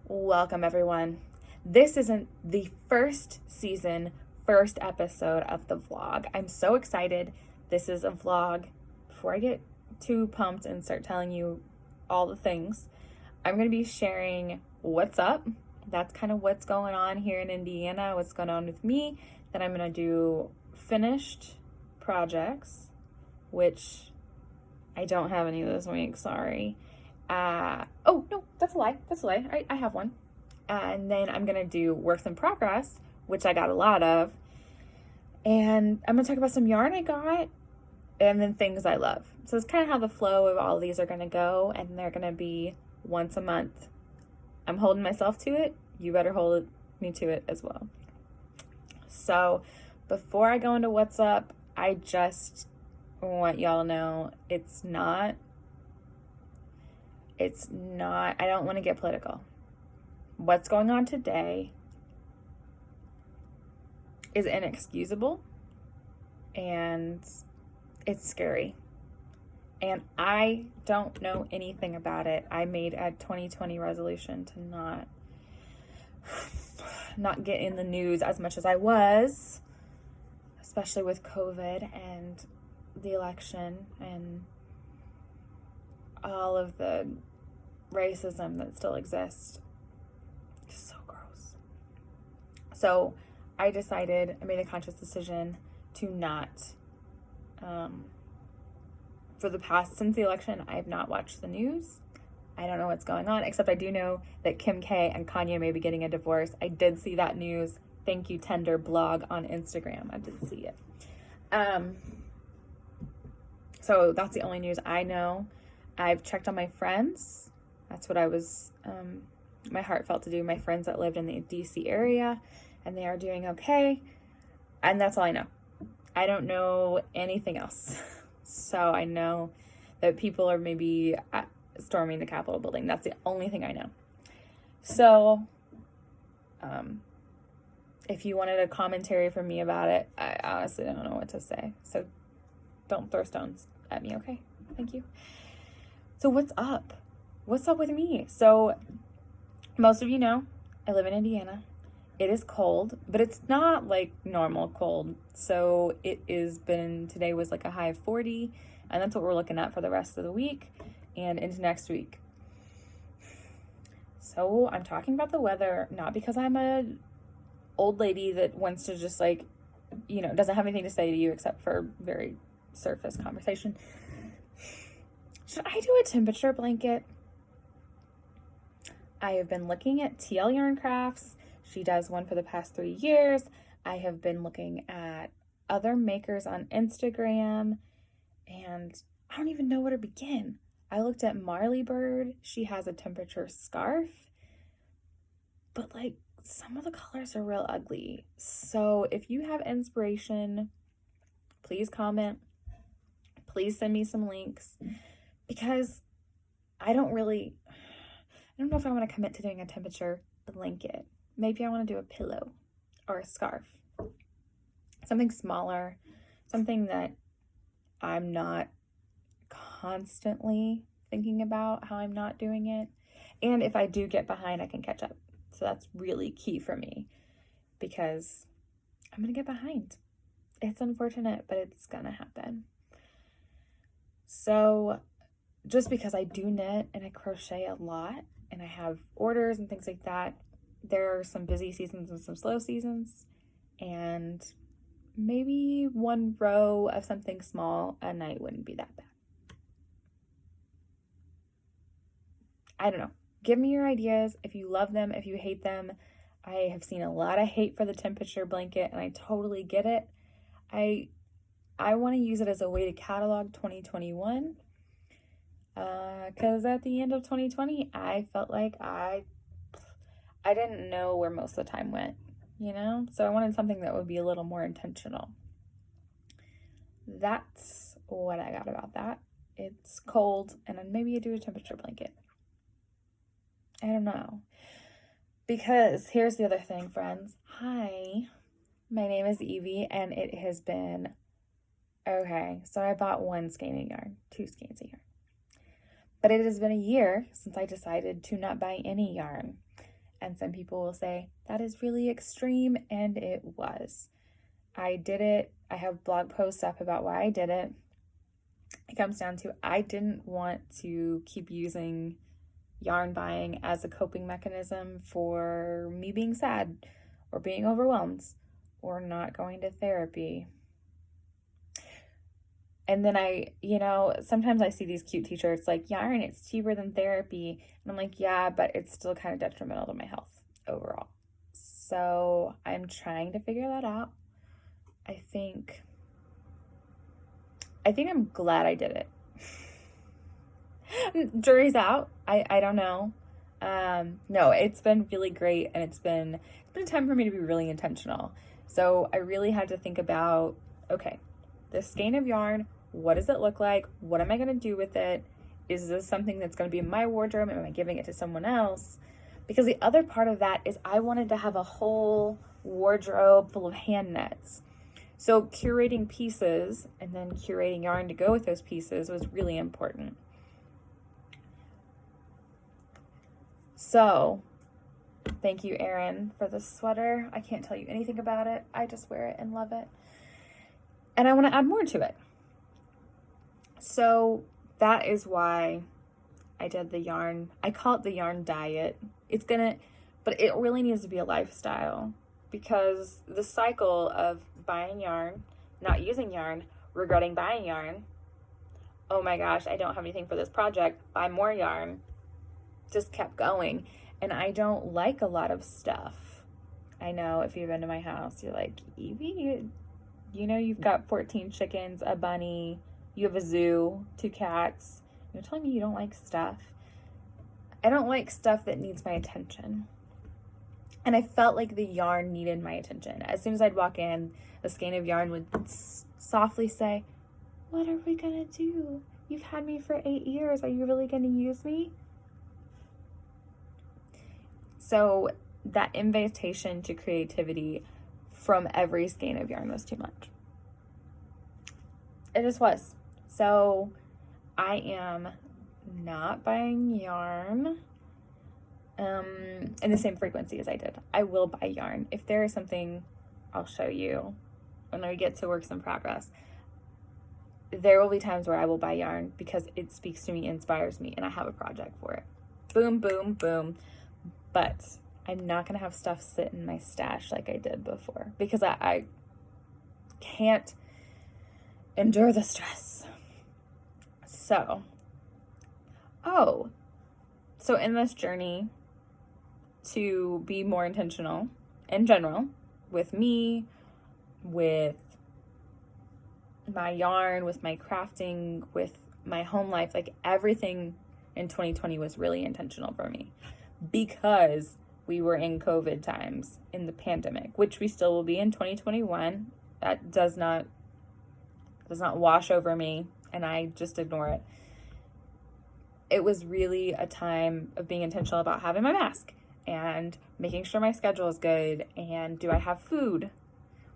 Welcome, everyone. This isn't the first season, first episode of the vlog. I'm so excited. This is a vlog. Before I get too pumped and start telling you all the things, I'm going to be sharing what's up. That's kind of what's going on here in Indiana, what's going on with me. Then I'm going to do finished projects, which I don't have any this week, sorry. Oh, no, that's a lie. I have one. And then I'm going to do works in progress, which I got a lot of. And I'm going to talk about some yarn I got and then things I love. So it's kind of how the flow of all of these are going to go. And they're going to be once a month. I'm holding myself to it. You better hold me to it as well. So before I go into what's up, I just want y'all to know it's not, I don't want to get political. What's going on today is inexcusable and it's scary. And I don't know anything about it. I made a 2020 resolution to not get in the news as much as I was, especially with COVID and the election and all of the racism that still exists. Just so gross. So I made a conscious decision to not, since the election, I have not watched the news. I don't know what's going on, except I do know that Kim K and Kanye may be getting a divorce. I did see that news. Thank you, Tender blog on Instagram. I did see it. So that's the only news I know. I've checked on my friends. That's what I was, my heart felt to do. My friends that lived in the DC area, and they are doing okay. And that's all I know. I don't know anything else. So I know that people are maybe storming the Capitol building. That's the only thing I know. So, if you wanted a commentary from me about it, I honestly don't know what to say. So don't throw stones at me, okay? Thank you. So what's up? What's up with me? So most of you know, I live in Indiana. It is cold, but it's not like normal cold. So today was like a high of 40, and that's what we're looking at for the rest of the week and into next week. So I'm talking about the weather, not because I'm a old lady that wants to just doesn't have anything to say to you except for very surface conversation. Should I do a temperature blanket? I have been looking at TL Yarn Crafts. She does one for the past 3 years. I have been looking at other makers on Instagram, and I don't even know where to begin. I looked at Marley Bird. She has a temperature scarf, but some of the colors are real ugly. So if you have inspiration, please comment. Please send me some links, because I don't know if I want to commit to doing a temperature blanket. Maybe I want to do a pillow or a scarf. Something smaller, something that I'm not constantly thinking about how I'm not doing it. And if I do get behind, I can catch up. So that's really key for me, because I'm going to get behind. It's unfortunate, but it's going to happen. So just because I do knit and I crochet a lot and I have orders and things like that, there are some busy seasons and some slow seasons, and maybe one row of something small a night wouldn't be that bad. I don't know. Give me your ideas if you love them, if you hate them. I have seen a lot of hate for the temperature blanket, and I totally get it. I want to use it as a way to catalog 2021, because at the end of 2020, I felt like I didn't know where most of the time went, So I wanted something that would be a little more intentional. That's what I got about that. It's cold, and then maybe I do a temperature blanket. I don't know. Because here's the other thing, friends. Hi, my name is Evie, and it has been, okay, so I bought 2 skeins of yarn. But it has been a year since I decided to not buy any yarn. And some people will say, that is really extreme, and it was. I did it. I have blog posts up about why I did it. It comes down to I didn't want to keep using yarn buying as a coping mechanism for me being sad or being overwhelmed or not going to therapy. And then sometimes I see these cute t-shirts like, yarn, it's cheaper than therapy. And I'm like, yeah, but it's still kind of detrimental to my health overall. So I'm trying to figure that out. I think I'm glad I did it. Jury's out. I don't know. No, it's been really great, and it's been a time for me to be really intentional. So I really had to think about, okay, this skein of yarn, what does it look like? What am I going to do with it? Is this something that's going to be in my wardrobe? Am I giving it to someone else? Because the other part of that is I wanted to have a whole wardrobe full of hand nets. So curating pieces and then curating yarn to go with those pieces was really important. So thank you, Erin, for the sweater. I can't tell you anything about it. I just wear it and love it. And I want to add more to it. So that is why I did the yarn. I call it the yarn diet. But it really needs to be a lifestyle, because the cycle of buying yarn, not using yarn, regretting buying yarn, oh my gosh, I don't have anything for this project, buy more yarn, just kept going. And I don't like a lot of stuff. I know if you've been to my house, you're like, Evie, you've got 14 chickens, a bunny, you have a zoo, 2 cats. You're telling me you don't like stuff? I don't like stuff that needs my attention. And I felt like the yarn needed my attention. As soon as I'd walk in, the skein of yarn would softly say, what are we gonna do? You've had me for 8 years. Are you really gonna use me? So that invitation to creativity from every skein of yarn was too much. It just was. So I am not buying yarn in the same frequency as I did. I will buy yarn. If there is something, I'll show you when we get to works in progress. There will be times where I will buy yarn because it speaks to me, inspires me, and I have a project for it. Boom, boom, boom. But I'm not going to have stuff sit in my stash like I did before, because I can't endure the stress. So in this journey to be more intentional in general with me, with my yarn, with my crafting, with my home life, like everything in 2020 was really intentional for me, because we were in COVID times, in the pandemic, which we still will be in 2021. That does not wash over me, and I just ignore it. It was really a time of being intentional about having my mask and making sure my schedule is good, and do I have food?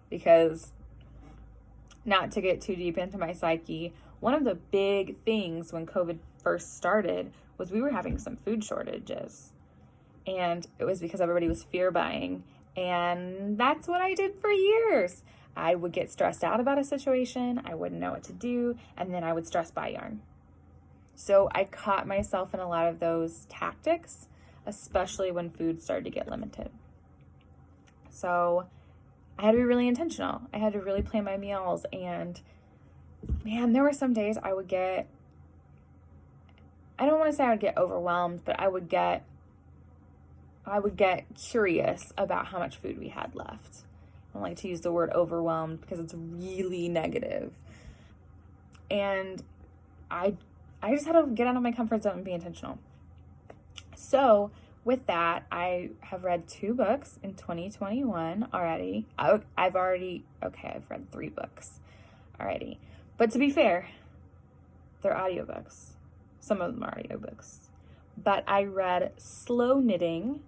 Because, not to get too deep into my psyche, one of the big things when COVID first started was we were having some food shortages. And it was because everybody was fear buying. And that's what I did for years. I would get stressed out about a situation. I wouldn't know what to do. And then I would stress buy yarn. So I caught myself in a lot of those tactics, especially when food started to get limited. So I had to be really intentional. I had to really plan my meals. And man, there were some days I would get overwhelmed, but I would get curious about how much food we had left. I don't like to use the word overwhelmed because it's really negative. And I just had to get out of my comfort zone and be intentional. So with that, I have read 2 books in 2021 already. I've read 3 books already. But to be fair, they're audiobooks. Some of them are audiobooks. But I read Slow Knitting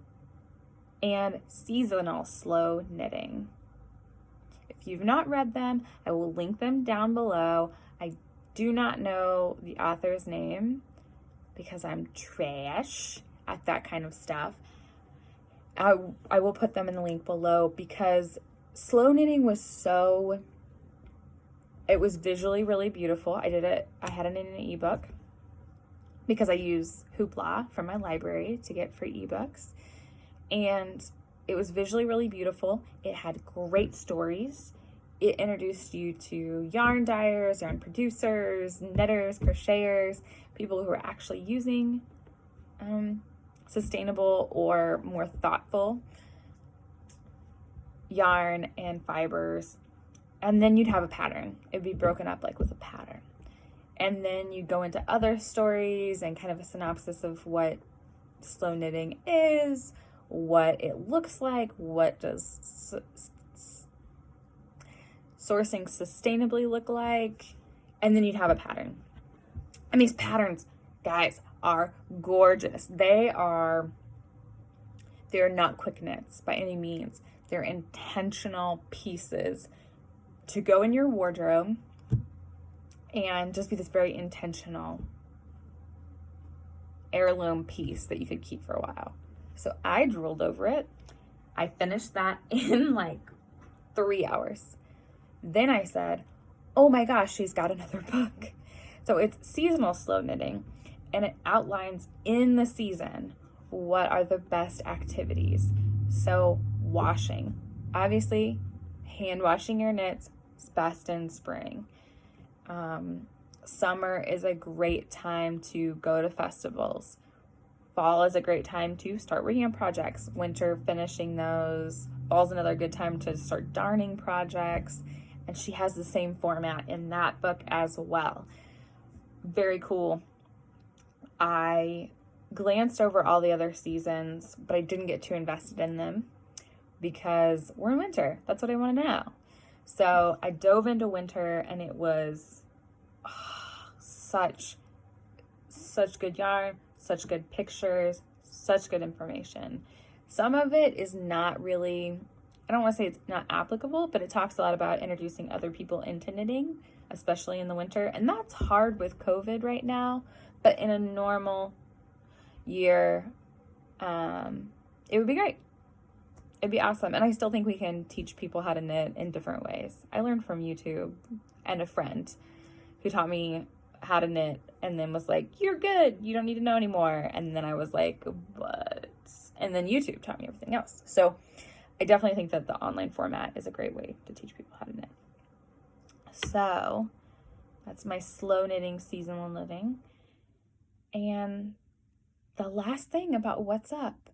and Seasonal Slow Knitting. If you've not read them, I will link them down below. I do not know the author's name because I'm trash at that kind of stuff. I will put them in the link below, because slow knitting was it was visually really beautiful. I had it in an ebook because I use Hoopla from my library to get free ebooks. And it was visually really beautiful. It had great stories. It introduced you to yarn dyers, yarn producers, knitters, crocheters, people who are actually using sustainable or more thoughtful yarn and fibers. And then you'd have a pattern. It'd be broken up like with a pattern. And then you'd go into other stories and kind of a synopsis of what slow knitting is, what it looks like, what does sourcing sustainably look like, and then you'd have a pattern. And these patterns, guys, are gorgeous. They're not quick knits by any means. They're intentional pieces to go in your wardrobe and just be this very intentional heirloom piece that you could keep for a while. So I drooled over it. I finished that in like 3 hours. Then I said, oh my gosh, she's got another book. So it's seasonal slow knitting, and it outlines in the season what are the best activities. So washing, obviously, hand washing your knits is best in spring. Summer is a great time to go to festivals. Fall is a great time to start working on projects. Winter, finishing those. Fall's another good time to start darning projects. And she has the same format in that book as well. Very cool. I glanced over all the other seasons, but I didn't get too invested in them because we're in winter. That's what I want to know. So I dove into winter, and it was such good yarn, such good pictures, such good information. Some of it is not really, I don't want to say it's not applicable, but it talks a lot about introducing other people into knitting, especially in the winter. And that's hard with COVID right now, but in a normal year, it would be great. It'd be awesome. And I still think we can teach people how to knit in different ways. I learned from YouTube and a friend who taught me how to knit and then was like, you're good, you don't need to know anymore. And then I was like, but, and then YouTube taught me everything else. So I definitely think that the online format is a great way to teach people how to knit. So that's my slow knitting, seasonal knitting. And the last thing about what's up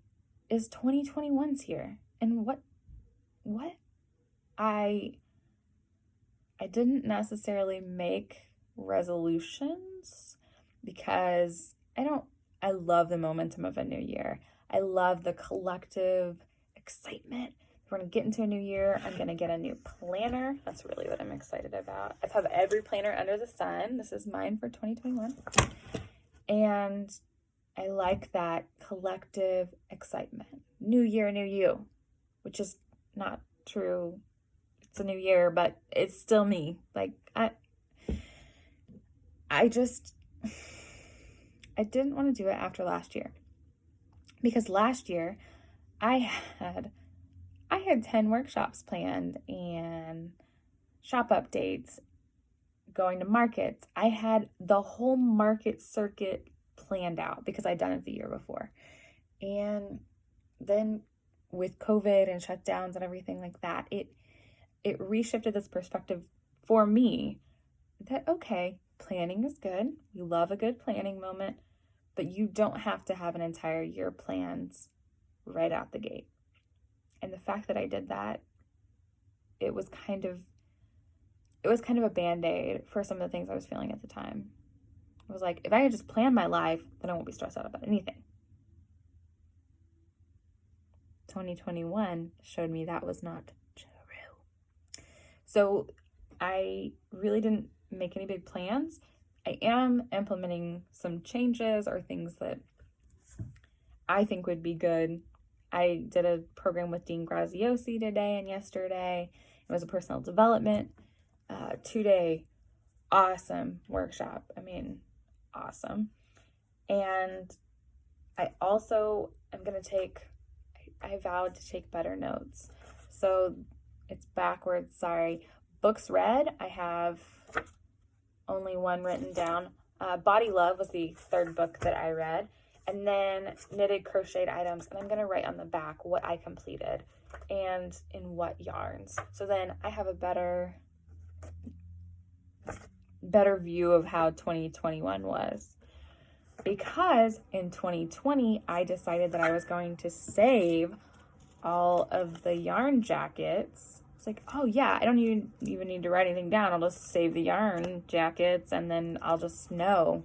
is 2021's here. And what I didn't necessarily make resolutions because I love the momentum of a new year. I love the collective excitement. We're going to get into a new year. I'm going to get a new planner. That's really what I'm excited about. I've had every planner under the sun. This is mine for 2021. And I like that collective excitement. New year, new you, which is not true. It's a new year, but it's still me. Like, I didn't want to do it after last year, because last year I had 10 workshops planned and shop updates, going to markets. I had the whole market circuit planned out because I'd done it the year before. And then with COVID and shutdowns and everything like that, it reshifted this perspective for me that, okay, planning is good. You love a good planning moment, but you don't have to have an entire year planned right out the gate. And the fact that I did that, it was kind of a Band-Aid for some of the things I was feeling at the time. I was like, if I had just planned my life, then I won't be stressed out about anything. 2021 showed me that was not true. So I really didn't make any big plans. I am implementing some changes or things that I think would be good. I did a program with Dean Graziosi today and yesterday. It was a personal development 2-day awesome workshop. I mean, awesome. And I also am going to take, I vowed to take better notes. So it's backwards, sorry. Books read, I have only one written down. Body Love was the third book that I read. And then knitted crocheted items. And I'm going to write on the back what I completed and in what yarns. So then I have a better view of how 2021 was. Because in 2020, I decided that I was going to save all of the yarn jackets. It's like, oh yeah, I don't even need to write anything down. I'll just save the yarn jackets and then I'll just know.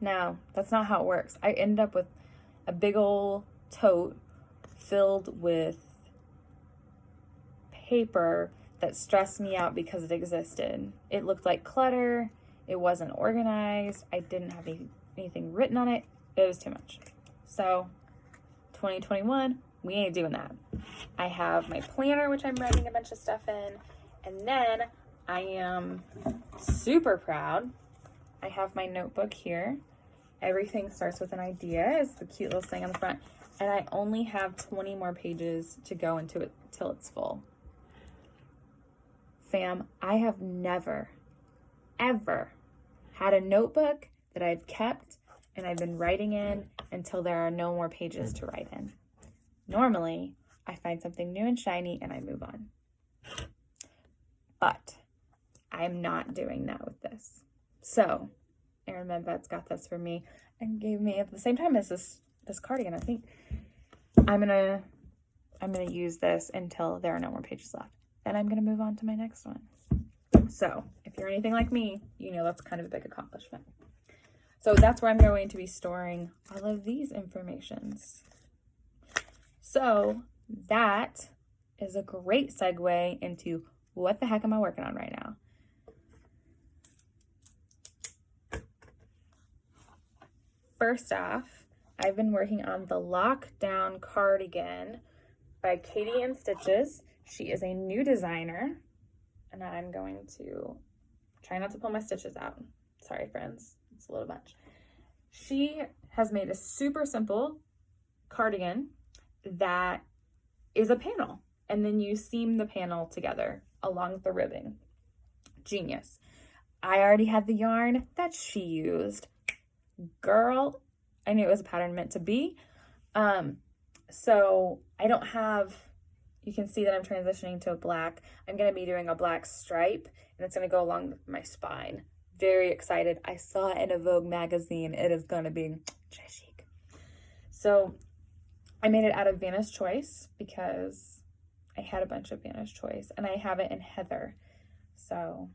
No, that's not how it works. I ended up with a big old tote filled with paper that stressed me out because it existed. It looked like clutter. It wasn't organized. I didn't have anything written on it. It was too much. So 2021, we ain't doing that. I have my planner, which I'm writing a bunch of stuff in. And then I am super proud. I have my notebook here. Everything starts with an idea. It's the cute little thing on the front. And I only have 20 more pages to go into it till it's full. Fam, I have never, ever had a notebook that I've kept and I've been writing in until there are no more pages to write in. Normally, I find something new and shiny and I move on. But I'm not doing that with this. So Erin Medved's got this for me and gave me at the same time as this cardigan. I think I'm gonna use this until there are no more pages left. And I'm gonna move on to my next one. So if you're anything like me, you know that's kind of a big accomplishment. So that's where I'm going to be storing all of these informations. So that is a great segue into what the heck am I working on right now? First off, I've been working on the Lockdown Cardigan by Katie and Stitches. She is a new designer, and I'm going to try not to pull my stitches out. Sorry, friends, it's a little much. She has made a super simple cardigan that is a panel, and then you seam the panel together along with the ribbing. Genius. I already had the yarn that she used. Girl, I knew it was a pattern meant to be. So I don't have, you can see that I'm transitioning to a black. I'm going to be doing a black stripe, and it's going to go along my spine. Very excited. I saw it in a Vogue magazine. It is going to be chic. So I made it out of Vanna's Choice because I had a bunch of Vanna's Choice, and I have it in Heather. So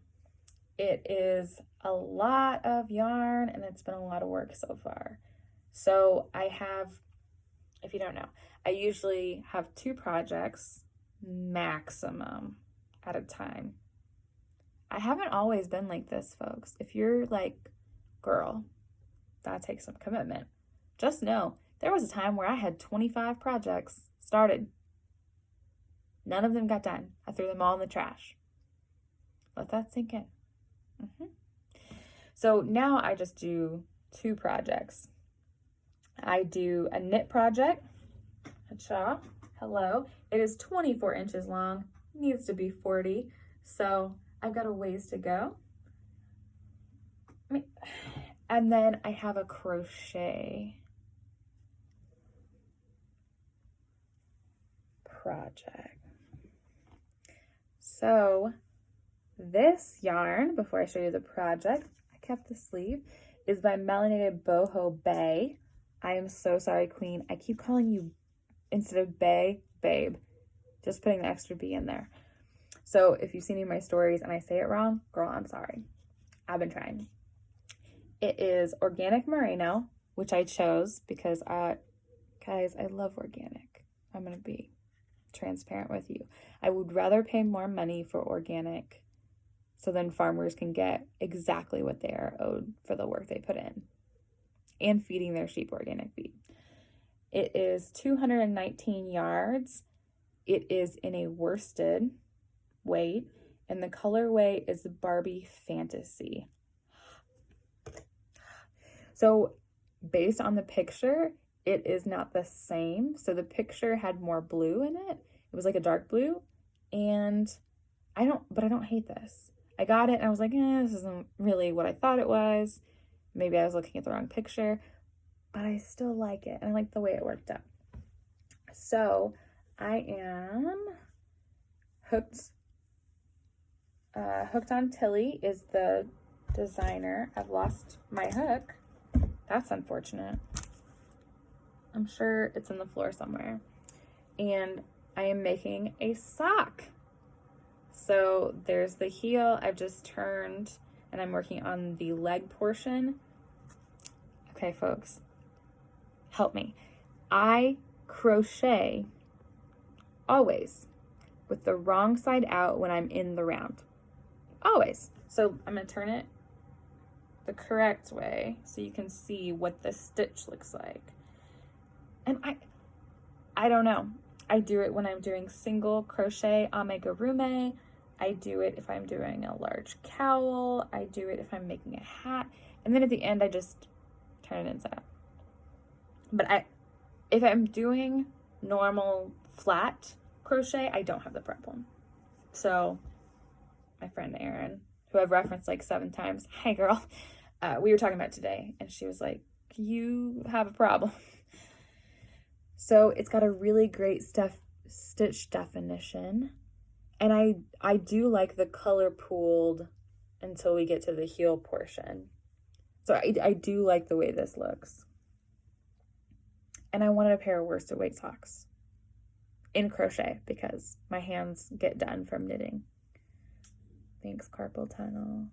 it is a lot of yarn, and it's been a lot of work so far. So I have, if you don't know, I usually have 2 projects maximum at a time. I haven't always been like this, folks. If you're like, girl, that takes some commitment. Just know, there was a time where I had 25 projects started. None of them got done. I threw them all in the trash. Let that sink in. So now I just do 2 projects. I do a knit project. Cha, hello. It is 24 inches long. Needs to be 40. So I've got a ways to go. And then I have a crochet project. So this yarn, before I show you the project, I kept the sleeve, is by Melanated Boho Bay. I am so sorry, Queen. I keep calling you, instead of Bay, Babe. Just putting the extra B in there. So if you've seen any of my stories and I say it wrong, girl, I'm sorry. I've been trying. It is organic merino, which I chose because, guys, I love organic. I'm going to be transparent with you. I would rather pay more money for organic so then farmers can get exactly what they are owed for the work they put in and feeding their sheep organic feed. It is 219 yards. It is in a worsted weight, and the colorway is Barbie Fantasy. So based on the picture, it is not the same. So the picture had more blue in it. It was like a dark blue, and I don't hate this. I got it and I was like, this isn't really what I thought it was. Maybe I was looking at the wrong picture, but I still like it, and I like the way it worked out. So I am hooked. Hooked on Tilly is the designer. I've lost my hook. That's unfortunate. I'm sure it's in the floor somewhere. And I am making a sock. So there's the heel I've just turned, and I'm working on the leg portion. Okay, folks, help me. I crochet always with the wrong side out when I'm in the round. Always. So I'm going to turn it the correct way so you can see what the stitch looks like. And I don't know. I do it when I'm doing single crochet amigurumi. I do it if I'm doing a large cowl. I do it if I'm making a hat. And then at the end, I just turn it inside out. But if I'm doing normal flat crochet, I don't have the problem. So my friend Erin, who I've referenced like 7 times, hi girl, we were talking about today, and she was like, you have a problem. So it's got a really great stitch definition. And I do like the color pooled until we get to the heel portion. So I do like the way this looks. And I wanted a pair of worsted weight socks in crochet because my hands get done from knitting. Thanks, carpal tunnel.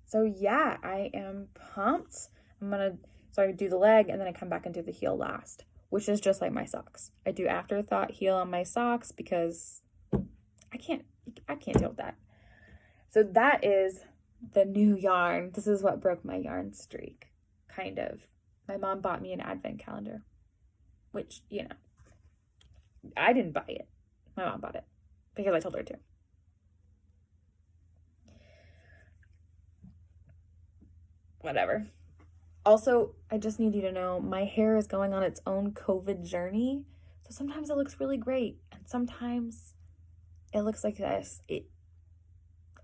So yeah, I am pumped. I do the leg and then I come back and do the heel last, which is just like my socks. I do afterthought heel on my socks because I can't deal with that. So that is the new yarn. This is what broke my yarn streak, kind of. My mom bought me an advent calendar, which, I didn't buy it. My mom bought it because I told her to. Whatever. Also, I just need you to know my hair is going on its own COVID journey. So sometimes it looks really great and sometimes it looks like this. It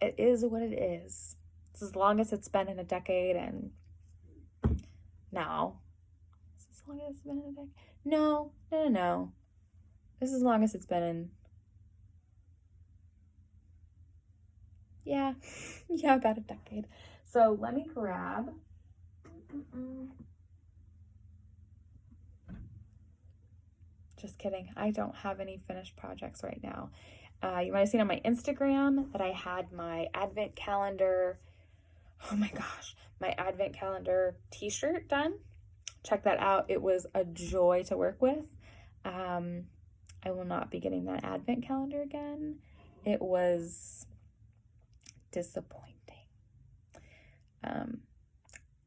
is what it is. It's as long as it's been in a decade, and no. Is this as long as it's been in a decade? No. This is as long as it's been in. Yeah, about a decade. So let me grab. Just kidding. I don't have any finished projects right now. You might have seen on my Instagram that I had my advent calendar. Oh my gosh, my advent calendar t-shirt done. Check that out. It was a joy to work with. I will not be getting that advent calendar again. It was disappointing.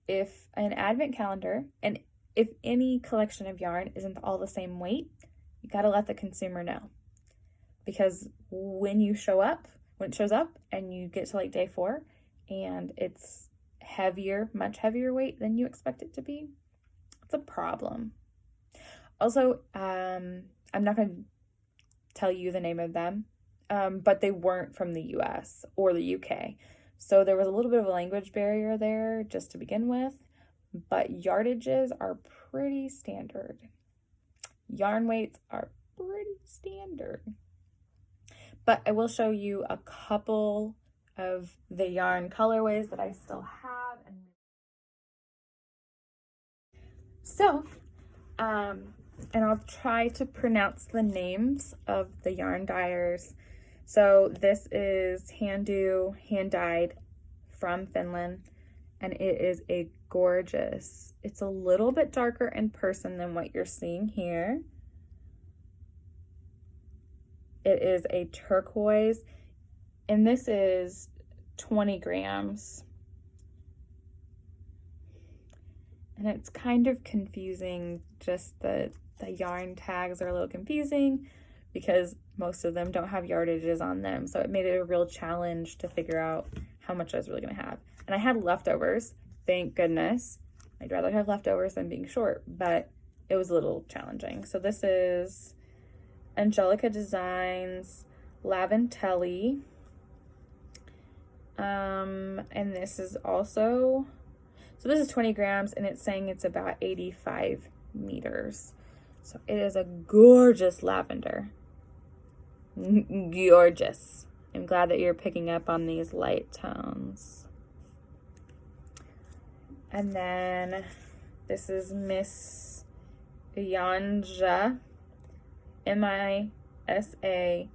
If an advent calendar, and if any collection of yarn isn't all the same weight, you got to let the consumer know. Because when it shows up and you get to like day 4 and it's heavier, much heavier weight than you expect it to be, it's a problem. Also, I'm not going to tell you the name of them, but they weren't from the US or the UK. So there was a little bit of a language barrier there just to begin with, but yardages are pretty standard. Yarn weights are pretty standard. But I will show you a couple of the yarn colorways that I still have. So, and I'll try to pronounce the names of the yarn dyers. So this is hand-dyed from Finland, and it is a gorgeous, it's a little bit darker in person than what you're seeing here. It is a turquoise, and this is 20 grams. And it's kind of confusing, just the yarn tags are a little confusing because most of them don't have yardages on them. So it made it a real challenge to figure out how much I was really gonna have. And I had leftovers, thank goodness. I'd rather have leftovers than being short, but it was a little challenging. So this is Angelica Designs Laventelli. And this is also, so this is 20 grams and it's saying it's about 85 meters. So it is a gorgeous lavender. Gorgeous. I'm glad that you're picking up on these light tones. And then this is Miss Yanja, Misanja.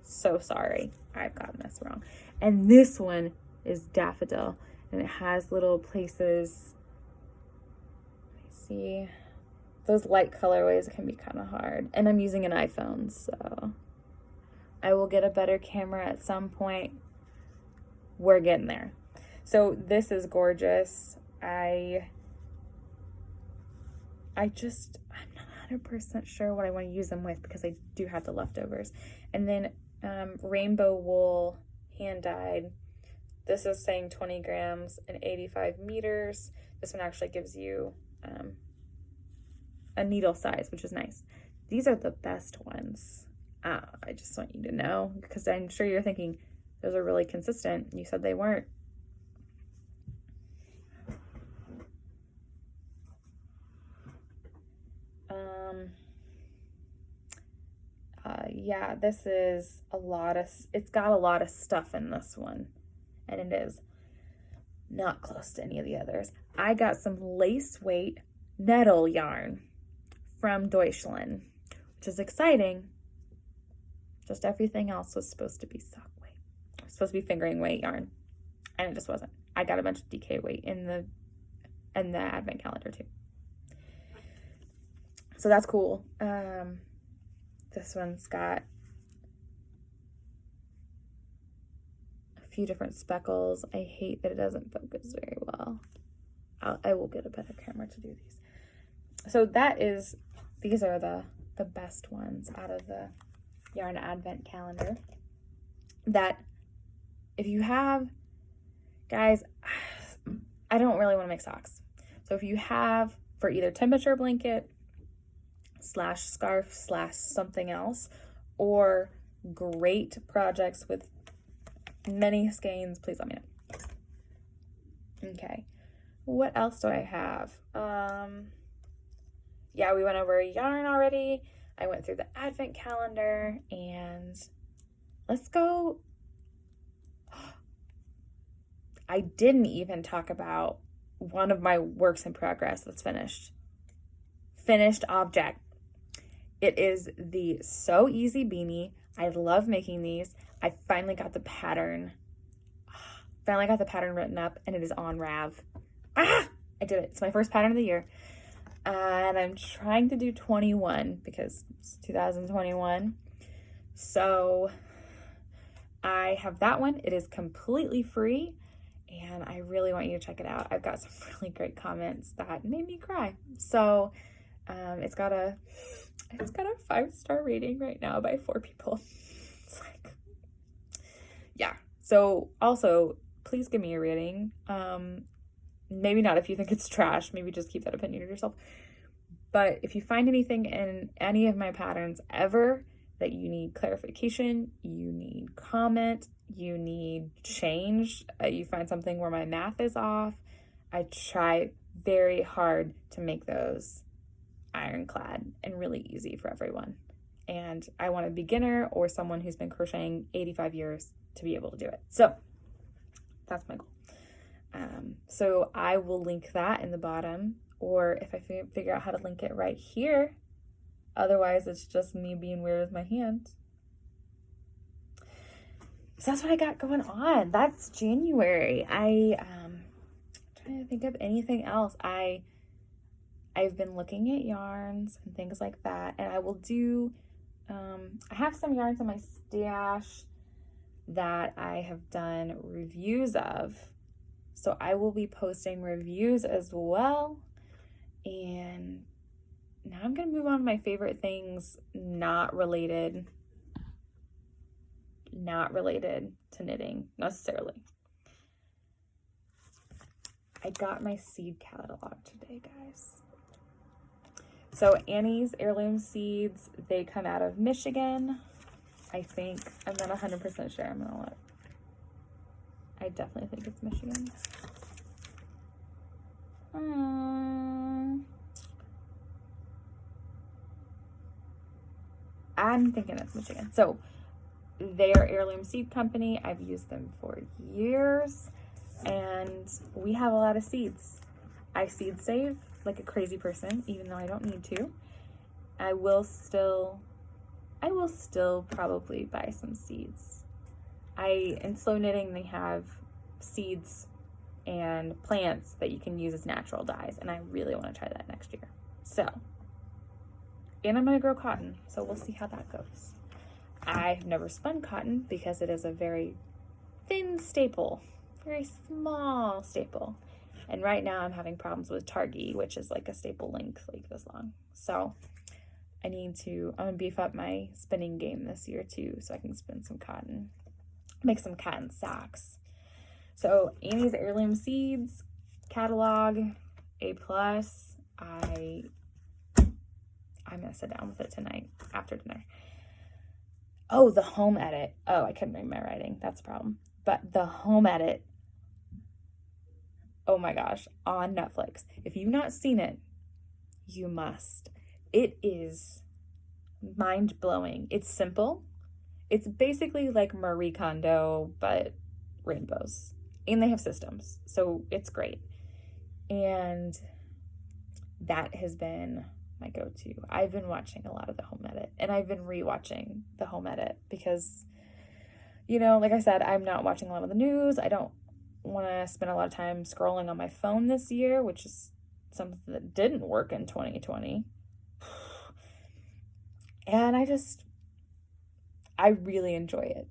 So sorry, I've gotten this wrong. And this one is Daffodil, and it has little places. Let me see. Those light colorways can be kind of hard. And I'm using an iPhone, so I will get a better camera at some point. We're getting there. So this is gorgeous. I'm not 100% sure what I want to use them with because I do have the leftovers. And then rainbow wool hand dyed. This is saying 20 grams and 85 meters. This one actually gives you a needle size, which is nice. These are the best ones. I just want you to know, because I'm sure you're thinking those are really consistent. You said they weren't. Yeah, this is it's got a lot of stuff in this one, and it is not close to any of the others. I got some lace weight nettle yarn from Deutschland, which is exciting. Just everything else was supposed to be sock weight. It was supposed to be fingering weight yarn, and it just wasn't. I got a bunch of DK weight in the advent calendar too. So that's cool. This one's got a few different speckles. I hate that it doesn't focus very well. I will get a better camera to do these. So these are the best ones out of the yarn advent calendar. That if you have, guys, I don't really want to make socks. So if you have for either temperature blanket / scarf / something else, or great projects with many skeins, please let me know. Okay, what else do I have? Yeah, we went over yarn already. I went through the advent calendar, and let's go. I didn't even talk about one of my works in progress that's finished object. It is the So Easy beanie. I love making these. I finally got the pattern. Written up, and it is on Rav. I did it. It's my first pattern of the year. And I'm trying to do 21 because it's 2021. So I have that one. It is completely free, and I really want you to check it out. I've got some really great comments that made me cry. So it's got a 5-star rating right now by 4 people. It's like, yeah. So also, please give me a rating. Maybe not if you think it's trash. Maybe just keep that opinion to yourself. But if you find anything in any of my patterns ever that you need clarification, you need comment, you need change, you find something where my math is off, I try very hard to make those ironclad and really easy for everyone. And I want a beginner or someone who's been crocheting 85 years to be able to do it. So that's my goal. So I will link that in the bottom, or if I figure out how to link it right here. Otherwise, it's just me being weird with my hand. So that's what I got going on. That's January. I'm trying to think of anything else. I've been looking at yarns and things like that, and I will do, I have some yarns in my stash that I have done reviews of. So I will be posting reviews as well. And now I'm going to move on to my favorite things not related to knitting necessarily. I got my seed catalog today, guys. So Annie's Heirloom Seeds, they come out of Michigan, I think. I'm not 100% sure. I'm gonna look. I definitely think it's Michigan. I'm thinking it's Michigan. So they are Heirloom Seed Company. I've used them for years, and we have a lot of seeds. I seed save like a crazy person, even though I don't need to. I will still probably buy some seeds. In Slow Knitting, they have seeds and plants that you can use as natural dyes, and I really want to try that next year. So, and I'm going to grow cotton, so we'll see how that goes. I've never spun cotton because it is a very thin staple, very small staple. And right now I'm having problems with Targhee, which is like a staple length like this long. So I'm gonna beef up my spinning game this year too, so I can spin some cotton, make some cotton socks. So Annie's Heirloom Seeds catalog, A+. I'm gonna sit down with it tonight after dinner. Oh, the home edit. Oh, I couldn't read my writing. That's a problem. But the home edit, oh my gosh, on Netflix. If you've not seen it, you must. It is mind-blowing. It's simple. It's basically like Marie Kondo, but rainbows. And they have systems, so it's great. And that has been my go-to. I've been watching a lot of the home edit, and I've been rewatching the home edit because, like I said, I'm not watching a lot of the news. I don't want to spend a lot of time scrolling on my phone this year, which is something that didn't work in 2020. And I really enjoy it.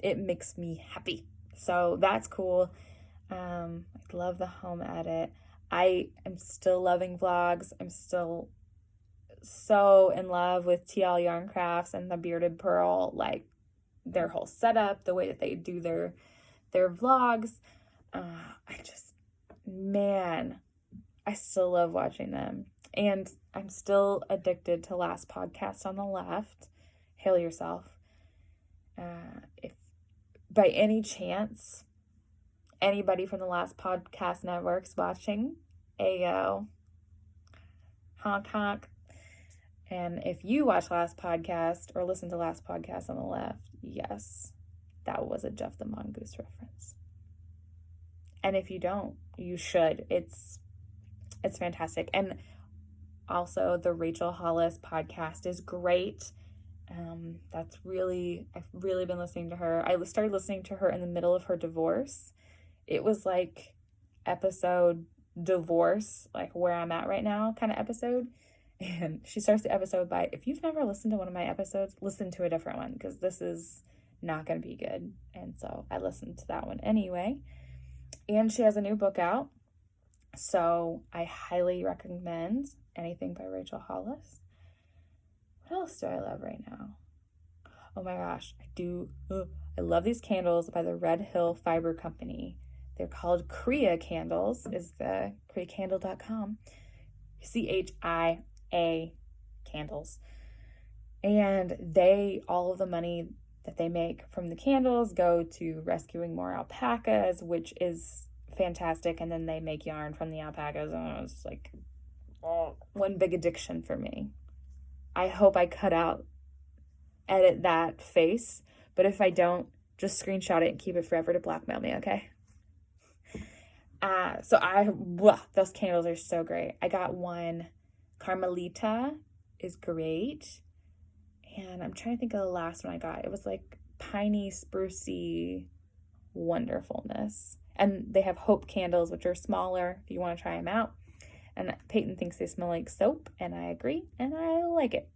It makes me happy. So that's cool. I love the home edit. I am still loving vlogs. I'm still so in love with TL Yarn Crafts and the Bearded Pearl, like their whole setup, the way that they do their vlogs. I still love watching them. And I'm still addicted to Last Podcast on the Left. Hail yourself. If by any chance anybody from the Last Podcast Network's watching, ayo, honk honk. And if you watch Last Podcast or listen to Last Podcast on the Left, yes, that was a Jeff the Mongoose reference. And if you don't, you should. It's fantastic. And also the Rachel Hollis podcast is great. I've really been listening to her. I started listening to her in the middle of her divorce. It was like episode divorce, like where I'm at right now kind of episode. And she starts the episode by, if you've never listened to one of my episodes, listen to a different one because this is not going to be good. And so I listened to that one anyway. And she has a new book out. So I highly recommend anything by Rachel Hollis. What else do I love right now? Oh my gosh, I love these candles by the Red Hill Fiber Company. They're called Kriya Candles, is the KriyaCandle.com. CIA candles. And all of the money that they make from the candles go to rescuing more alpacas, which is fantastic. And then they make yarn from the alpacas. And it's like one big addiction for me. I hope I edit that face, but if I don't, just screenshot it and keep it forever to blackmail me, okay? Those candles are so great. I got one. Carmelita is great. And I'm trying to think of the last one I got. It was like piney, sprucey wonderfulness. And they have Hope candles, which are smaller if you want to try them out. And Peyton thinks they smell like soap, and I agree, and I like it.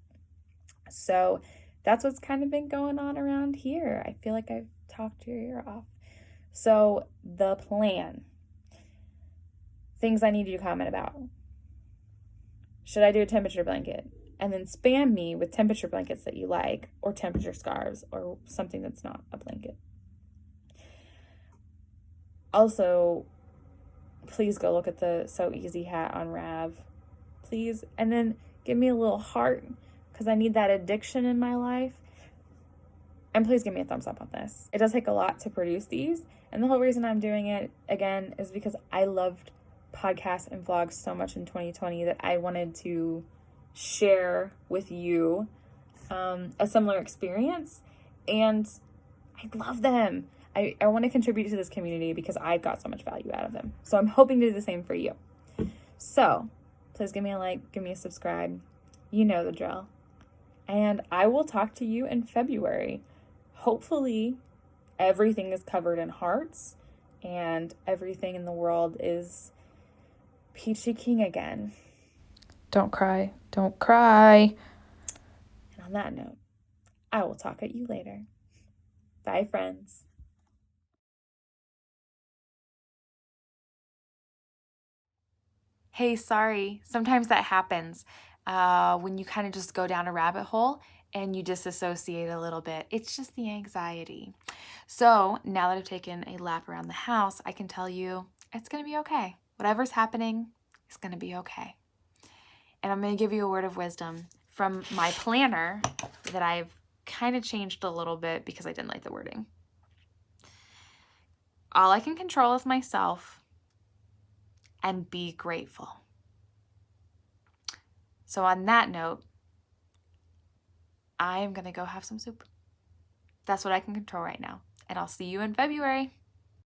So that's what's kind of been going on around here. I feel like I've talked your ear off. So the plan. Things I need you to comment about. Should I do a temperature blanket? And then spam me with temperature blankets that you like, or temperature scarves, or something that's not a blanket. Also, please go look at the So Easy hat on Rav. please. And then give me a little heart because I need that addiction in my life. And please give me a thumbs up on this. It does take a lot to produce these. And the whole reason I'm doing it again is because I loved podcasts and vlogs so much in 2020 that I wanted to share with you a similar experience. And I love them. I want to contribute to this community because I got so much value out of them. So I'm hoping to do the same for you. So please give me a like, give me a subscribe. You know the drill. And I will talk to you in February. Hopefully everything is covered in hearts and everything in the world is peachy keen again. Don't cry. Don't cry. And on that note, I will talk at you later. Bye, friends. Hey, sorry. Sometimes that happens when you kind of just go down a rabbit hole and you disassociate a little bit. It's just the anxiety. So now that I've taken a lap around the house, I can tell you it's going to be okay. Whatever's happening is going to be okay. And I'm going to give you a word of wisdom from my planner that I've kind of changed a little bit because I didn't like the wording. All I can control is myself, and be grateful. So on that note, I am going to go have some soup. That's what I can control right now. And I'll see you in February.